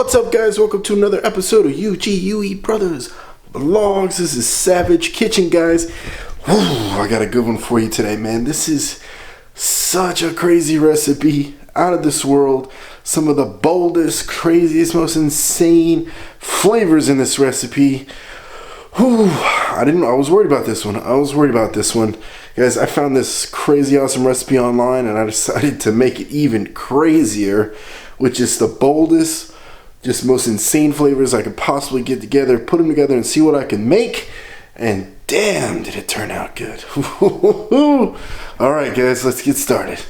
What's up, guys? Welcome to another episode of UGUE Brothers Vlogs. This is Savage Kitchen, guys. Whew, I got a good one for you today, man. This is such a crazy recipe, out of this world. Some of the boldest, craziest, most insane flavors in this recipe. Whew, I was worried about this one. Guys, I found this crazy awesome recipe online and I decided to make it even crazier, which is the boldest, just most insane flavors I could possibly get together, put them together and see what I can make. And damn, did it turn out good. Alright guys, let's get started.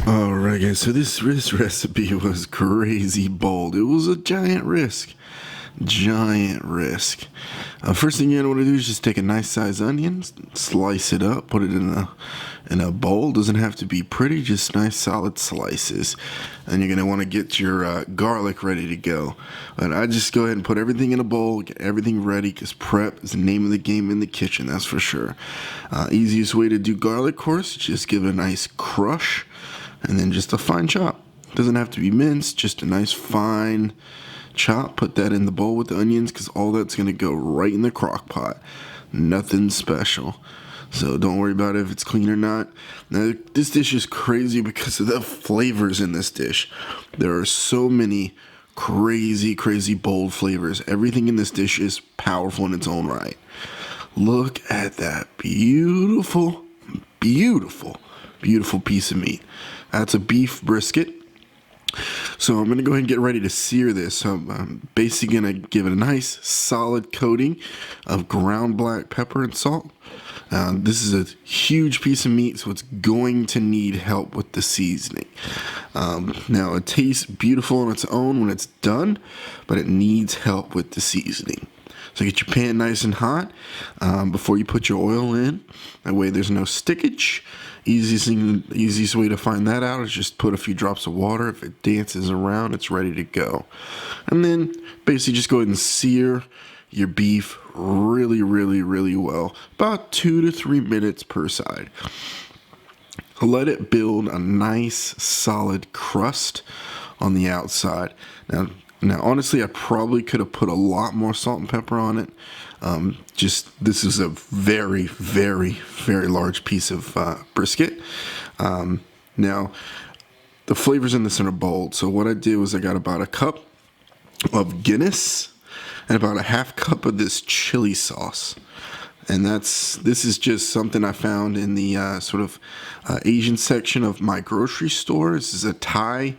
Alright guys, so this recipe was crazy bold. It was a giant risk. First thing you're gonna want to do is just take a nice sized onion, slice it up, put it in a bowl. Doesn't have to be pretty, just nice solid slices. And you're gonna want to get your garlic ready to go. And I just go ahead and put everything in a bowl, get everything ready, because prep is the name of the game in the kitchen, that's for sure. Easiest way to do garlic, of course, just give it a nice crush, and then just a fine chop. Doesn't have to be minced, just a nice fine chop. Put that in the bowl with the onions, because all that's going to go right in the crock pot. Nothing special, so don't worry about if it's clean or not. Now this dish is crazy because of the flavors in this dish. There are so many crazy bold flavors. Everything in this dish is powerful in its own right. Look at that beautiful piece of meat. That's a beef brisket. So I'm going to go ahead and get ready to sear this. So I'm basically going to give it a nice solid coating of ground black pepper and salt. This is a huge piece of meat, so it's going to need help with the seasoning. Now it tastes beautiful on its own when it's done, but it needs help with the seasoning. So get your pan nice and hot before you put your oil in. That way there's no stickage. Easiest way to find that out is just put a few drops of water. If it dances around, it's ready to go. And then basically just go ahead and sear your beef really well. About 2 to 3 minutes per side. Let it build a nice solid crust on the outside. Now, honestly, I probably could have put a lot more salt and pepper on it. This is a very large piece of brisket. Now, the flavors in this are bold. So what I did was I got about a cup of Guinness and about a half cup of this chili sauce. And this is just something I found in the Asian section of my grocery store. This is a Thai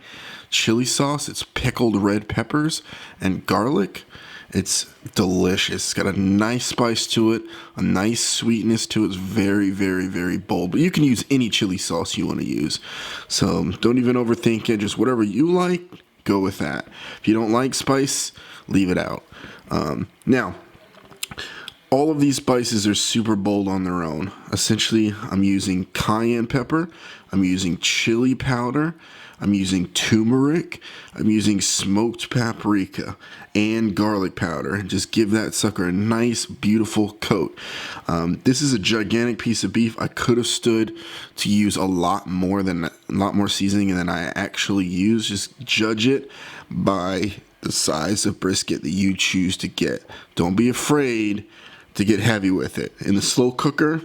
chili sauce. It's pickled red peppers and garlic. It's delicious. It's got a nice spice to it, a nice sweetness to it. It's very bold. But you can use any chili sauce you want to use. So don't even overthink it. Just whatever you like, go with that. If you don't like spice, leave it out. Now, all of these spices are super bold on their own. Essentially, I'm using cayenne pepper, I'm using chili powder, I'm using turmeric, I'm using smoked paprika, and garlic powder. And just give that sucker a nice, beautiful coat. This is a gigantic piece of beef. I could have stood to use a lot more seasoning than I actually use. Just judge it by the size of brisket that you choose to get. Don't be afraid to get heavy with it. In the slow cooker,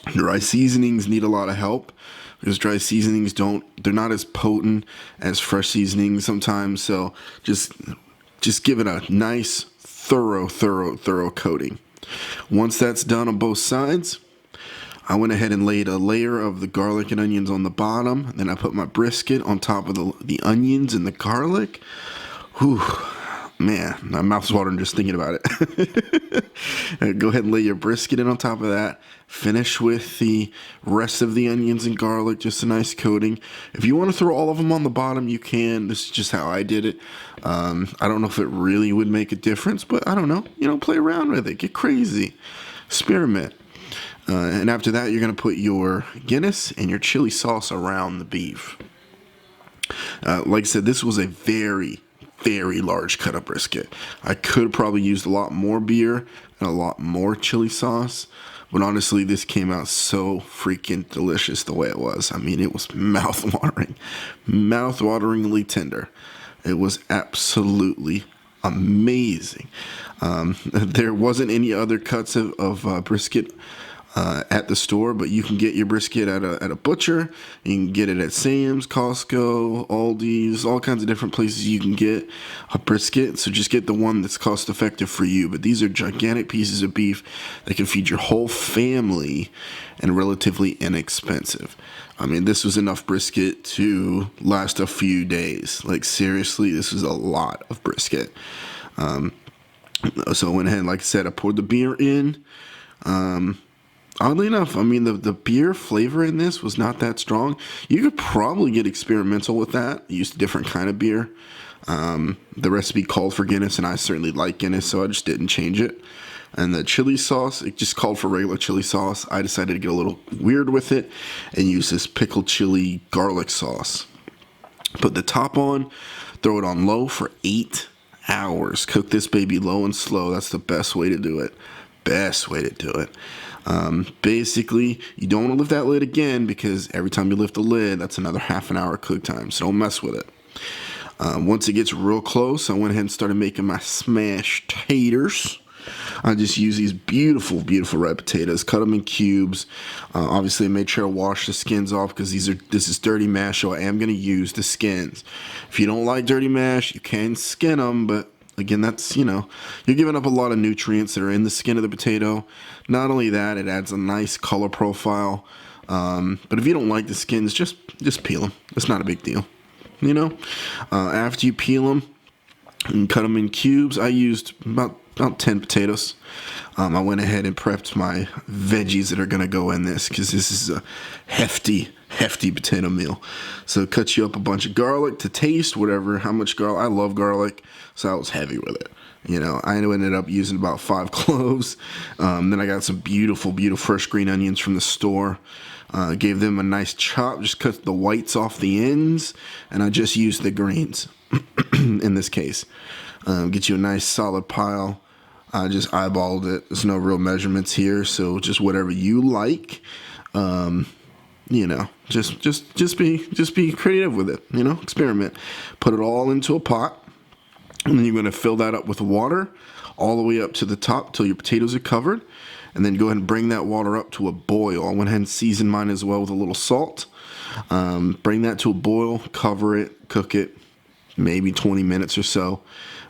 dry seasonings need a lot of help, because dry seasonings they're not as potent as fresh seasonings sometimes. So just give it a nice thorough coating. Once that's done on both sides, I went ahead and laid a layer of the garlic and onions on the bottom. Then I put my brisket on top of the onions and the garlic. Whew, man, my mouth's watering just thinking about it. Go ahead and lay your brisket in on top of that. Finish with the rest of the onions and garlic, just a nice coating. If you want to throw all of them on the bottom, you can. This is just how I did it. I don't know if it really would make a difference, but I don't know. Play around with it. Get crazy. Experiment. And after that, you're going to put your Guinness and your chili sauce around the beef. Like I said, this was a very large cut of brisket. I could have probably used a lot more beer and a lot more chili sauce, but honestly, this came out so freaking delicious the way it was. I mean, it was mouth-wateringly tender. It was absolutely amazing. There wasn't any other cuts of brisket at the store, but you can get your brisket at a butcher. You can get it at Sam's, Costco, Aldi's, all kinds of different places you can get a brisket. So just get the one that's cost effective for you. But these are gigantic pieces of beef that can feed your whole family and relatively inexpensive. I mean, this was enough brisket to last a few days. Like, seriously, this was a lot of brisket. So I went ahead, like I said, I poured the beer in. Oddly enough, I mean, the beer flavor in this was not that strong. You could probably get experimental with that. Use a different kind of beer. The recipe called for Guinness, and I certainly like Guinness, so I just didn't change it. And the chili sauce, it just called for regular chili sauce. I decided to get a little weird with it and use this pickled chili garlic sauce. Put the top on, throw it on low for 8 hours. Cook this baby low and slow. That's the best way to do it. Best way to do it. Basically, you don't want to lift that lid again, because every time you lift the lid, that's another half an hour cook time. So don't mess with it. Once it gets real close, I went ahead and started making my smashed taters. I just use these beautiful, beautiful red potatoes, cut them in cubes. Obviously, I made sure I washed the skins off, because this is dirty mash, so I am going to use the skins. If you don't like dirty mash, you can skin them, but again, that's, you're giving up a lot of nutrients that are in the skin of the potato. Not only that, it adds a nice color profile. But if you don't like the skins, just peel them. It's not a big deal. After you peel them and cut them in cubes, I used about 10 potatoes. I went ahead and prepped my veggies that are going to go in this, because this is a hefty potato meal. So cut you up a bunch of garlic to taste, how much garlic. I love garlic, so I was heavy with it. I ended up using about 5 cloves. Then I got some beautiful, beautiful fresh green onions from the store. Gave them a nice chop, just cut the whites off the ends, and I just used the greens in this case. Get you a nice solid pile. I just eyeballed it. There's no real measurements here, so just whatever you like. Just be creative with it. Experiment. Put it all into a pot, and then you're going to fill that up with water all the way up to the top till your potatoes are covered, and then go ahead and bring that water up to a boil. I went ahead and seasoned mine as well with a little salt. Bring that to a boil, cover it, cook it, maybe 20 minutes or so.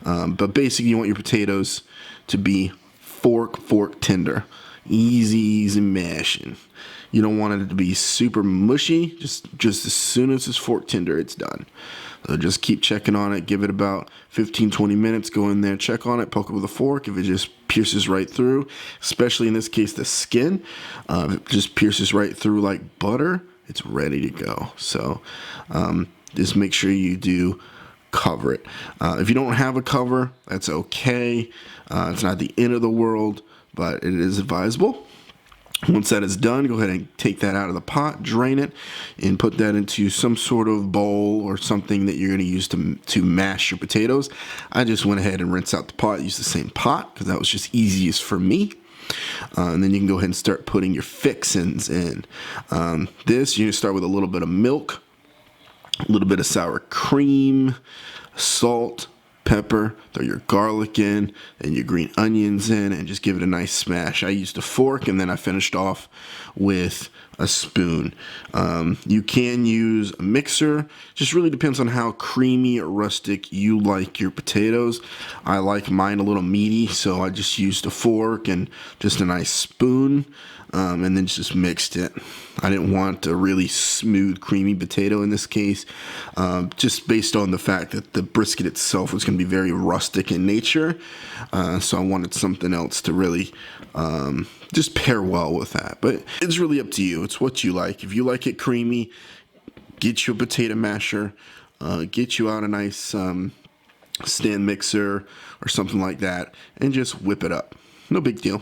But basically, you want your potatoes to be fork tender, easy mashing. You don't want it to be super mushy. Just as soon as it's fork tender, it's done. So just keep checking on it. Give it about 15-20 minutes. Go in there, check on it, poke it with a fork. If it just pierces right through, especially in this case the skin, if it just pierces right through like butter, it's ready to go. So just make sure you do cover it. If you don't have a cover, that's okay. It's not the end of the world, but it is advisable. Once that is done, go ahead and take that out of the pot, drain it, and put that into some sort of bowl or something that you're going to use to mash your potatoes. I just went ahead and rinsed out the pot, used the same pot, because that was just easiest for me. And then you can go ahead and start putting your fixins in. You're going to start with a little bit of milk, a little bit of sour cream, salt, pepper, throw your garlic in, and your green onions in, and just give it a nice smash. I used a fork, and then I finished off with a spoon. You can use a mixer. Just really depends on how creamy or rustic you like your potatoes. I like mine a little meaty, so I just used a fork and just a nice spoon. And then just mixed it. I didn't want a really smooth, creamy potato in this case, just based on the fact that the brisket itself was going to be very rustic in nature. So I wanted something else to really just pair well with that. But it's really up to you. It's what you like. If you like it creamy, get you a potato masher, get you out a nice stand mixer or something like that, and just whip it up. No big deal.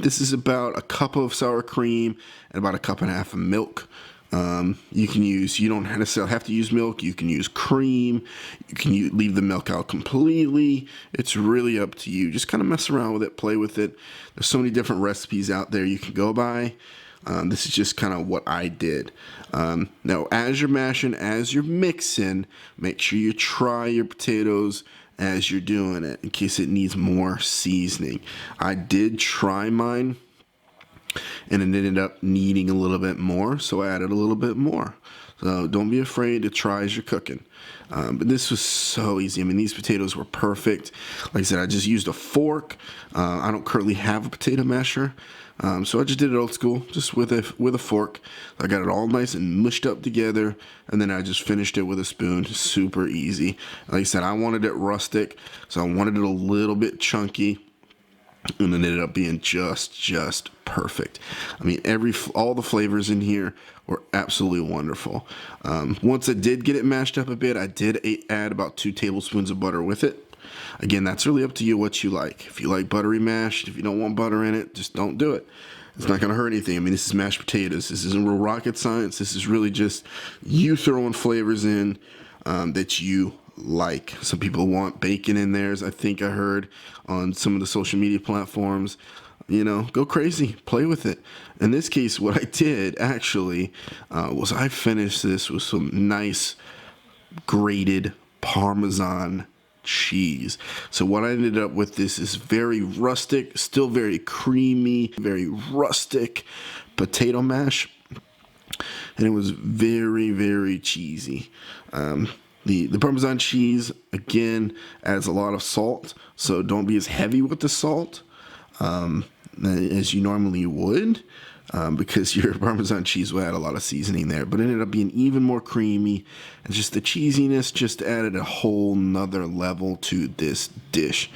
This is about a cup of sour cream and about a cup and a half of milk. You don't necessarily have to use milk. You can use cream. You can leave the milk out completely. It's really up to you. Just kind of mess around with it, play with it. There's so many different recipes out there you can go by. This is just kind of what I did. Now, as you're mashing, as you're mixing, make sure you try your potatoes as you're doing it in case it needs more seasoning. I did try mine, and it ended up needing a little bit more, so I added a little bit more. So don't be afraid to try as you're cooking. But this was so easy. I mean, these potatoes were perfect. Like I said, I just used a fork. I don't currently have a potato masher, so I just did it old school, just with a fork. I got it all nice and mushed up together, and then I just finished it with a spoon. Super easy. Like I said, I wanted it rustic, so I wanted it a little bit chunky. And it ended up being just perfect. I mean, all the flavors in here were absolutely wonderful. Once I did get it mashed up a bit, I did add about 2 tablespoons of butter with it. Again, that's really up to you what you like. If you like buttery mashed, if you don't want butter in it, just don't do it. It's not going to hurt anything. I mean, this is mashed potatoes. This isn't real rocket science. This is really just you throwing flavors in that you like. Some people want bacon in theirs. I think I heard on some of the social media platforms. You know, go crazy, play with it. In this case, what I did actually was I finished this with some nice grated Parmesan cheese. So what I ended up with, this is very rustic, still very creamy, very rustic potato mash, and it was very cheesy. The Parmesan cheese, again, adds a lot of salt, so don't be as heavy with the salt as you normally would, because your Parmesan cheese will add a lot of seasoning there. But it ended up being even more creamy, and just the cheesiness just added a whole nother level to this dish,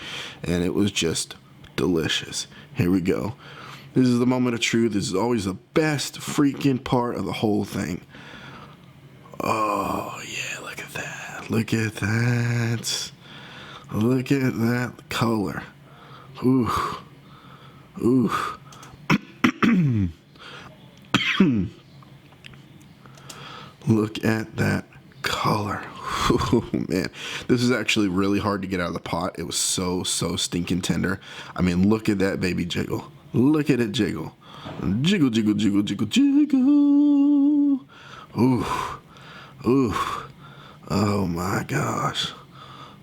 and it was just delicious. Here we go. This is the moment of truth. This is always the best freaking part of the whole thing. Oh, yeah, look at that. Look at that. Look at that color. Ooh. Ooh. Look at that color. Oh, man. This is actually really hard to get out of the pot. It was so stinking tender. I mean, look at that baby jiggle. Look at it jiggle. Jiggle, jiggle, jiggle, jiggle, jiggle. Ooh. Ooh. Oh my gosh.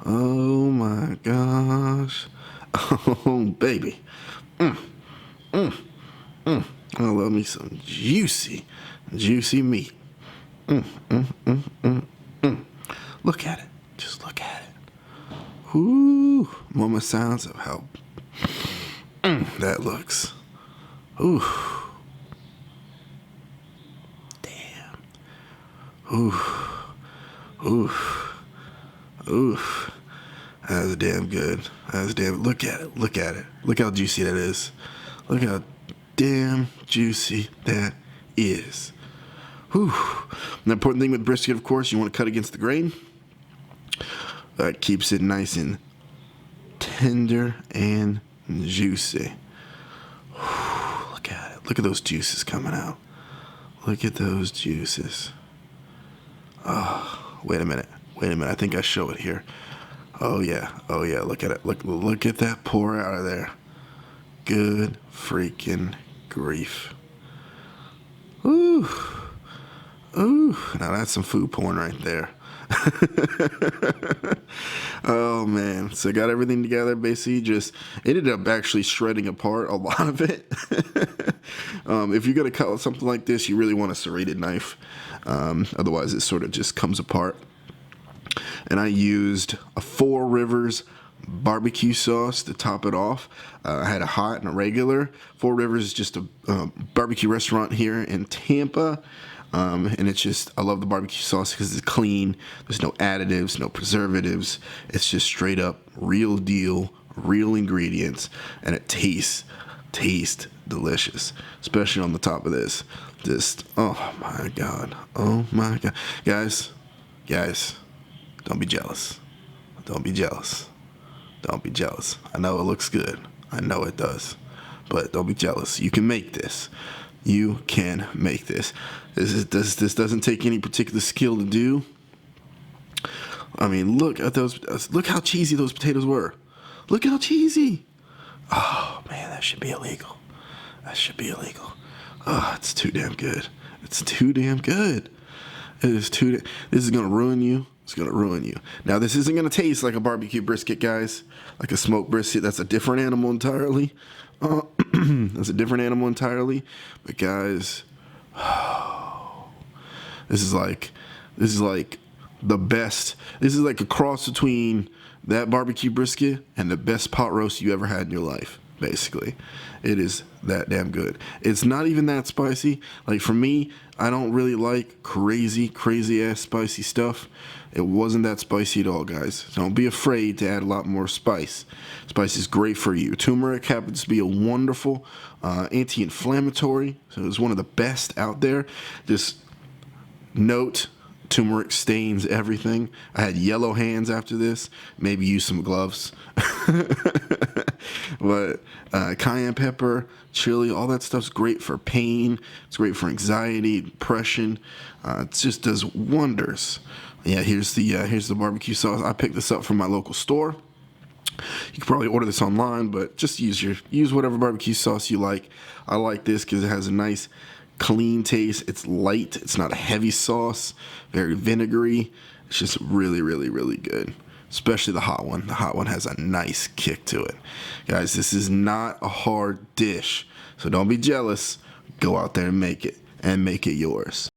Oh my gosh. Oh baby. I love me some juicy meat. Look at it. Just look at it. Ooh. Moment sounds of how that looks. Ooh. Damn. Ooh. Ooh. Ooh. That's damn good. That's damn. Look at it. Look at it. Look how juicy that is. Look how damn juicy that is. Whew. The important thing with brisket, of course, you want to cut against the grain. That keeps it nice and tender and juicy. Whew. Look at it. Look at those juices coming out. Look at those juices. Oh, wait a minute. I think I show it here. Oh yeah. Look at it. Look at that pour out of there. Good freaking grief. Ooh. Ooh. Now that's some food porn right there. Oh man. So I got everything together. Basically just ended up actually shredding apart a lot of it. If you're going to cut something like this, you really want a serrated knife. Otherwise it sort of just comes apart. And I used a 4 Rivers barbecue sauce to top it off. I had a hot and a regular. 4 Rivers is just a barbecue restaurant here in Tampa. And it's just, I love the barbecue sauce because it's clean. There's no additives, no preservatives. It's just straight up real deal, real ingredients. And it tastes delicious, especially on the top of this. Just, oh my God. Oh my God. Guys, don't be jealous. Don't be jealous. I know it looks good. I know it does. But don't be jealous. You can make this. You can make this. This doesn't take any particular skill to do. I mean, look at those. Look how cheesy those potatoes were. Look how cheesy. Oh, man, that should be illegal. Oh, it's too damn good. It's too damn good. It is too. This is gonna ruin you. It's gonna ruin you. Now, this isn't gonna taste like a barbecue brisket, guys. Like a smoked brisket. That's a different animal entirely. That's a different animal entirely. But guys, this is like the best. This is like a cross between that barbecue brisket and the best pot roast you ever had in your life. Basically, it is that damn good. It's not even that spicy. Like for me, I don't really like crazy ass spicy stuff. It wasn't that spicy at all, guys. Don't be afraid to add a lot more spice. Spice is great for you. Turmeric happens to be a wonderful anti-inflammatory, so it's one of the best out there. Just note, turmeric stains everything. I had yellow hands after this. Maybe use some gloves. But cayenne pepper, chili, all that stuff's great for pain. It's great for anxiety, depression. It just does wonders. Yeah, here's the barbecue sauce. I picked this up from my local store. You can probably order this online, but just use whatever barbecue sauce you like. I like this because it has a nice clean taste. It's light. It's not a heavy sauce. Very vinegary. It's just really good. Especially the hot one. The hot one has a nice kick to it. Guys, this is not a hard dish. So don't be jealous. Go out there and make it. And make it yours.